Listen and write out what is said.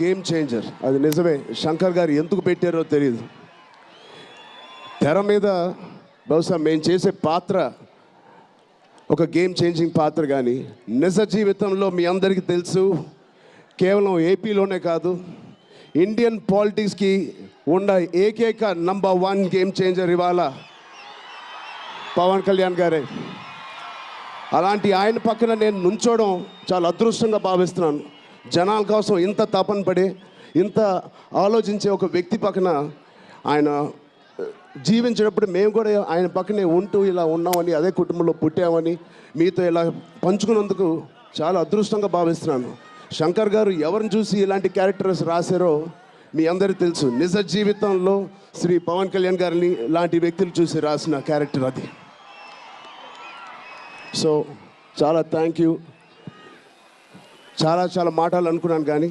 Game changer, అది నిజమే. శంకర్ గారు ఎందుకు పెట్టారో తెలియదు. తెర మీద బహుశా మేము చేసే పాత్ర ఒక గేమ్ చేంజింగ్ పాత్ర, కానీ నిజ జీవితంలో మీ అందరికీ తెలుసు, కేవలం ఏపీలోనే కాదు, ఇండియన్ పాలిటిక్స్కి ఉన్న ఏకైక నంబర్ 1 గేమ్ చేంజర్ ఇవాళ పవన్ కళ్యాణ్ గారే. అలాంటి ఆయన పక్కన నేను నుంచోవడం చాలా అదృష్టంగా భావిస్తున్నాను. జనాల కోసం ఇంత తపన పడి, ఇంత ఆలోచించే ఒక వ్యక్తి పక్కన ఆయన జీవించేటప్పుడు మేము కూడా ఆయన పక్కనే ఉంటూ ఇలా ఉన్నామని, అదే కుటుంబంలో పుట్టామని మీతో ఇలా పంచుకున్నందుకు చాలా అదృష్టంగా భావిస్తున్నాను. శంకర్ గారు ఎవరిని చూసి ఇలాంటి క్యారెక్టర్స్ రాశారో మీ అందరికీ తెలుసు. నిజ జీవితంలో శ్రీ పవన్ కళ్యాణ్ గారిని లాంటి వ్యక్తులు చూసి రాసిన క్యారెక్టర్ అది. సో చాలా థ్యాంక్ యూ. చాలా మాటలు అనుకున్నాను కానీ